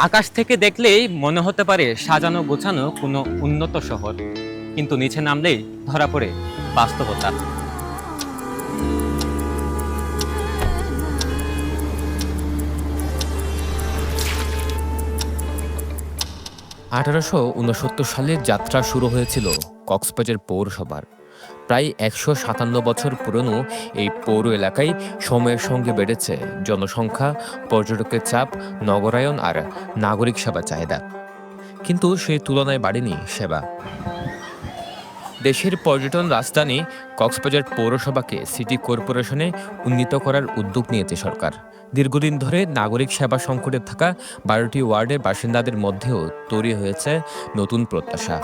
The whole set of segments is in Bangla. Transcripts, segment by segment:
আকাশ থেকে দেখলেই মনে হতে পারে সাজানো গোছানো কোনো উন্নত শহর, কিন্তু নিচে নামলেই ধরা পড়ে বাস্তবতা। 1869 সালে যাত্রা শুরু হয়েছিল কক্সবাজার পৌরসভার। প্রায় 157 বছর পুরনো এই পৌর এলাকায় সময়ের সঙ্গে বেড়েছে জনসংখ্যা, পর্যটকের চাপ, নগরায়ন আর নাগরিক সেবা চাহিদা। কিন্তু সেই তুলনায় বাড়েনি সেবা। দেশের পর্যটন রাজধানী কক্সবাজার পৌরসভাকে সিটি কর্পোরেশনে উন্নীত করার উদ্যোগ নিয়েছে সরকার। দীর্ঘদিন ধরে নাগরিক সেবা সংকটে থাকা 12টি ওয়ার্ডের বাসিন্দাদের মধ্যেও তৈরি হয়েছে নতুন প্রত্যাশা।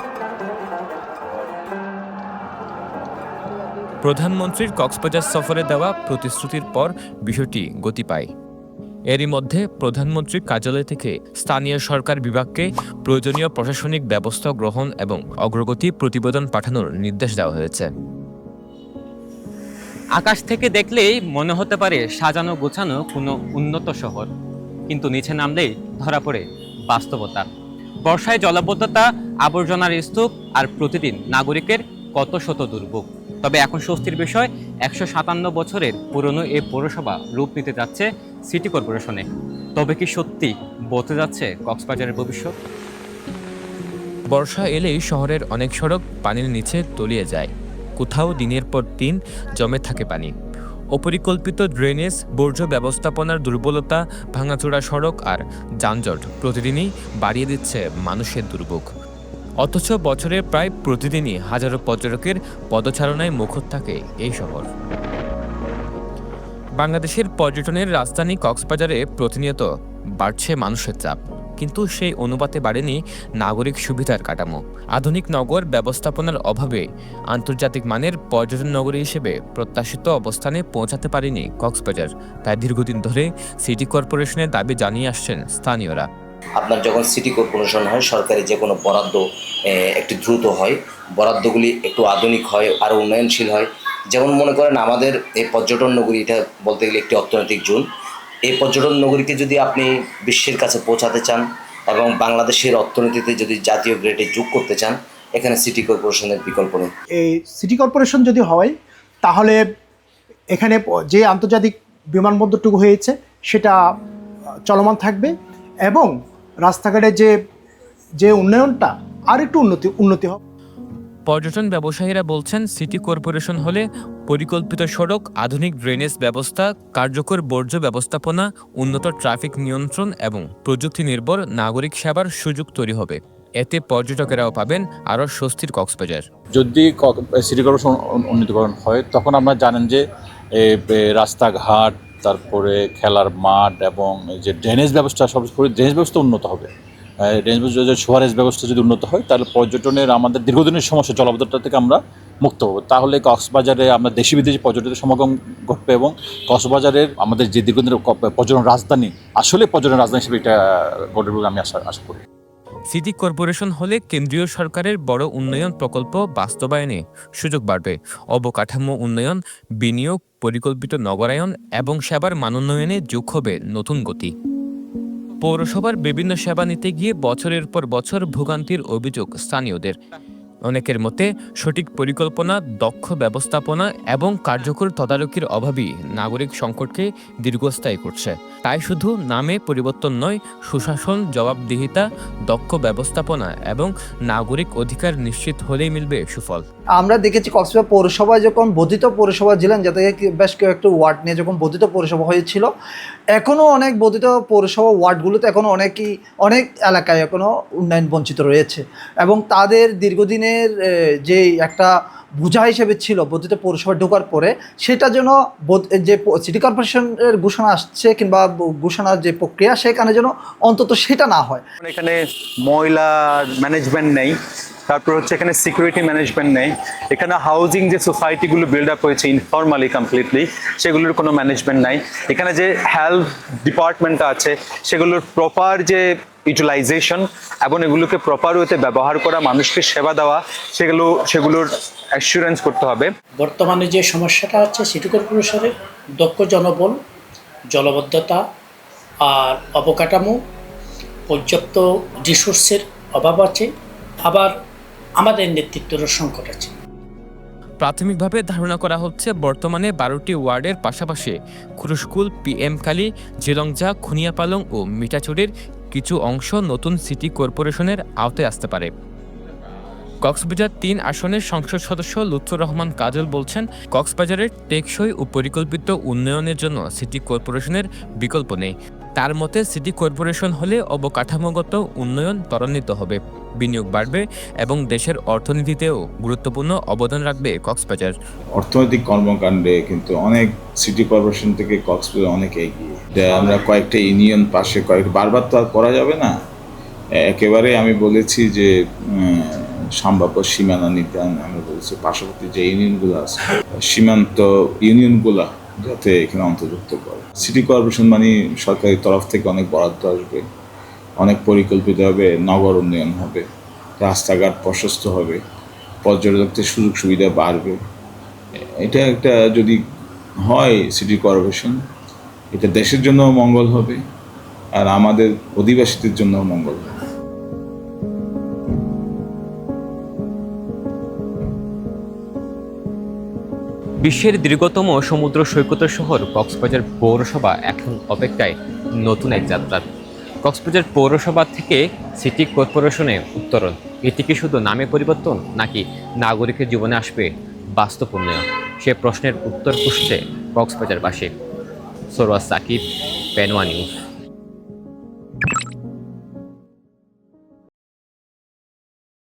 প্রধানমন্ত্রীর কক্সবাজার সফরে দেওয়া প্রতিশ্রুতির পর বিষয়টি গতি পায়। এরই মধ্যে প্রধানমন্ত্রীর কার্যালয় থেকে স্থানীয় সরকার বিভাগকে প্রয়োজনীয় প্রশাসনিক ব্যবস্থা গ্রহণ এবং অগ্রগতি প্রতিবেদন পাঠানোর নির্দেশ দেওয়া হয়েছে। আকাশ থেকে দেখলেই মনে হতে পারে সাজানো গোছানো কোনো উন্নত শহর, কিন্তু নিচে নামলেই ধরা পড়ে বাস্তবতা। বর্ষায় জলাবদ্ধতা, আবর্জনার স্তূপ আর প্রতিদিন নাগরিকের কত শত দুর্ভোগ। তবে এখন স্বস্তির বিষয়, 157 বছরের পুরনো এই পৌরসভা রূপ নিতে যাচ্ছে সিটি কর্পোরেশনে। তবে কি সত্যি বদলে যাচ্ছে কক্সবাজারের ভবিষ্যৎ? বর্ষা এলেই শহরের অনেক সড়ক পানির নিচে তলিয়ে যায়। কোথাও দিনের পর দিন জমে থাকে পানি। অপরিকল্পিত ড্রেনেজ, বর্জ্য ব্যবস্থাপনার দুর্বলতা, ভাঙাচোরা সড়ক আর যানজট প্রতিদিনই বাড়িয়ে দিচ্ছে মানুষের দুর্ভোগ। অথচ বছরের প্রায় প্রতিদিনই হাজারো পর্যটকের পদচারণায় মুখর থাকে এই শহর। বাংলাদেশের পর্যটনের রাজধানী কক্সবাজারে প্রতিনিয়ত বাড়ছে মানুষের চাপ, কিন্তু সেই অনুপাতে বাড়েনি নাগরিক সুবিধার কাঠামো। আধুনিক নগর ব্যবস্থাপনার অভাবে আন্তর্জাতিক মানের পর্যটন নগরী হিসেবে প্রত্যাশিত অবস্থানে পৌঁছাতে পারেনি কক্সবাজার। তাই দীর্ঘদিন ধরে সিটি কর্পোরেশনের দাবি জানিয়ে আসছেন স্থানীয়রা। আপনার যখন সিটি কর্পোরেশন হয়, সরকারি যে কোনো বরাদ্দ একটু দ্রুত হয়, বরাদ্দগুলি একটু আধুনিক হয়, আরও উন্নয়নশীল হয়। যেমন মনে করেন আমাদের এই পর্যটন নগরী, এটা বলতে গেলে একটি অর্থনৈতিক জোন। এই পর্যটন নগরীকে যদি আপনি বিশ্বের কাছে পৌঁছাতে চান এবং বাংলাদেশের অর্থনীতিতে যদি জাতীয় গ্রেডে যোগ করতে চান, এখানে সিটি কর্পোরেশনের বিকল্প নেই। এই সিটি কর্পোরেশন যদি হয়, তাহলে এখানে যে আন্তর্জাতিক বিমানবন্দরটুকু হয়েছে সেটা চলমান থাকবে এবং রাস্তাঘাটের যে উন্নয়নটা আর একটু উন্নতি হবে। পর্যটন ব্যবসায়ীরা বলছেন, সিটি কর্পোরেশন হলে পরিকল্পিত সড়ক, আধুনিক ড্রেনেজ ব্যবস্থা, কার্যকর বর্জ্য ব্যবস্থাপনা, উন্নত ট্রাফিক নিয়ন্ত্রণ এবং প্রযুক্তি নির্ভর নাগরিক সেবার সুযোগ তৈরি হবে। এতে পর্যটকেরাও পাবেন আরও স্বস্তির কক্সবাজার। যদি সিটি কর্পোরেশন উন্নীতকরণ হয়, তখন আমরা জানেন যে রাস্তাঘাট, তারপরে খেলার মাঠ এবং যে ড্রেনেজ ব্যবস্থা, সর্বোপরি ড্রেনেজ ব্যবস্থা উন্নত হবে। ড্রেনেজ ব্যবস্থা, সুয়ারেজ ব্যবস্থা যদি উন্নত হয়, তাহলে পর্যটনের আমাদের দীর্ঘদিনের সমস্যা জলাবদ্ধতা থেকে আমরা মুক্ত হব। তাহলে কক্সবাজারে আমরা দেশি বিদেশি পর্যটকের সমাগম ঘটবে এবং কক্সবাজারের আমাদের যে দীর্ঘদিনের পর্যটন রাজধানী, আসলে পর্যটন রাজধানী হিসেবে এটা গড়ে উঠবে আমি আশা করি। সিটি কর্পোরেশন হলে কেন্দ্রীয় সরকারের বড় উন্নয়ন প্রকল্প বাস্তবায়নে সুযোগ বাড়বে। অবকাঠামো উন্নয়ন, বিনিয়োগ, পরিকল্পিত নগরায়ন এবং সেবার মানোন্নয়নে যোগ হবে নতুন গতি। পৌরসভার বিভিন্ন সেবা নিতে গিয়ে বছরের পর বছর ভোগান্তির অভিযোগ স্থানীয়দের। অনেকের মতে সঠিক পরিকল্পনা, দক্ষ ব্যবস্থাপনা এবং কার্যকর তদারকির অভাবই নাগরিক সংকটকে দীর্ঘস্থায়ী করছে। তাই শুধু নামে পরিবর্তন নয়, সুশাসন, জবাবদিহিতা, দক্ষ ব্যবস্থাপনা এবং নাগরিক অধিকার নিশ্চিত হলেই মিলবে সুফল। আমরা দেখেছি কক্সবাজার পৌরসভায় যখন বর্ধিত পৌরসভা ছিলেন, যাতে বেশ কয়েকটি ওয়ার্ড নিয়ে যখন বর্ধিত পৌরসভা হয়েছিল, এখনও অনেক বর্ধিত পৌরসভা ওয়ার্ডগুলোতে এখনও অনেক এলাকায় এখনও উন্নয়ন বঞ্চিত রয়েছে এবং তাদের দীর্ঘদিনের যে একটা বোঝা হিসেবে ছিল বর্ধিত পৌরসভা ঢোকার পরে, সেটা যেন যে সিটি কর্পোরেশনের ঘোষণা আসছে কিংবা ঘোষণার যে প্রক্রিয়া, সেখানে যেন অন্তত সেটা না হয়। এখানে ময়লা ম্যানেজমেন্ট নেই, তারপর হচ্ছে এখানে সিকিউরিটি ম্যানেজমেন্ট নেই, এখানে হাউজিং যে সোসাইটিগুলো বিল্ড আপ হয়েছে ইনফর্মালি কমপ্লিটলি, সেগুলোর কোনো ম্যানেজমেন্ট নাই। এখানে যে হেলথ ডিপার্টমেন্টটা আছে, সেগুলোর প্রপার যে ইউটিলাইজেশন এবং এগুলোকে প্রপার ওয়েতে ব্যবহার করা, মানুষকে সেবা দেওয়া, সেগুলোর অ্যাসুরেন্স করতে হবে। বর্তমানে যে সমস্যাটা হচ্ছে সিটি পর্যাপ্ত রিসোর্সের অভাব আছে, আবার আমাদের নেতৃত্বেরও সংকট আছে। প্রাথমিকভাবে ধারণা করা হচ্ছে বর্তমানে 12টি ওয়ার্ডের পাশাপাশি খুরুশকুল, PM কালী, জিলংজা, খুনিয়াপালং ও মিঠাচুরির কিছু অংশ নতুন সিটি কর্পোরেশনের আওতায় আসতে পারে। কক্সবাজার 3 আসনের সংসদ সদস্য লুৎফর রহমান কাজল বলছেন, কক্সবাজারের টেকসই ও পরিকল্পিত উন্নয়নের জন্য সিটি কর্পোরেশনের বিকল্প নেই। তার মতে সিটি কর্পোরেশন হলে অবকাঠামোগত উন্নয়ন ত্বরান্বিত হবে, বিনিয়োগ বাড়বে এবং দেশের অর্থনীতিতেও গুরুত্বপূর্ণ অবদান রাখবে কক্সবাজার। অর্থনৈতিক কর্মকাণ্ডে কিন্তু অনেক সিটি কর্পোরেশন থেকে কক্সবাজার অনেক এগিয়ে। আমরা কয়েকটা ইউনিয়ন পাশে বারবার তো আর করা যাবে না, একেবারে আমি বলেছি যে সম্ভাব্য সীমানা নিতে আমি বলেছি পার্শ্ববর্তী যে ইউনিয়নগুলো আছে সীমান্ত ইউনিয়নগুলো যাতে এখানে অন্তর্ভুক্ত করে। সিটি কর্পোরেশন মানে সরকারি তরফ থেকে অনেক বরাদ্দ আসবে, অনেক পরিকল্পিত হবে, নগর উন্নয়ন হবে, রাস্তাঘাট প্রশস্ত হবে, পর্যটকদের সুযোগ সুবিধা বাড়বে। এটা একটা যদি হয় সিটি কর্পোরেশন, এটা দেশের জন্য মঙ্গল হবে আর আমাদের অধিবাসীদের জন্য মঙ্গল হবে। বিশ্বের দীর্ঘতম সমুদ্র সৈকতের শহর কক্সবাজার পৌরসভা এখন অপেক্ষায় নতুন এক যাত্রার। কক্সবাজার পৌরসভা থেকে সিটি কর্পোরেশনে উত্তরণ, এটি কি শুধু নামে পরিবর্তন নাকি নাগরিকের জীবনে আসবে বাস্তব উন্নয়ন? সে প্রশ্নের উত্তর খুঁজছে কক্সবাজারবাসী। সরওয়ার সাকিব, পেনওয়া নিউজ।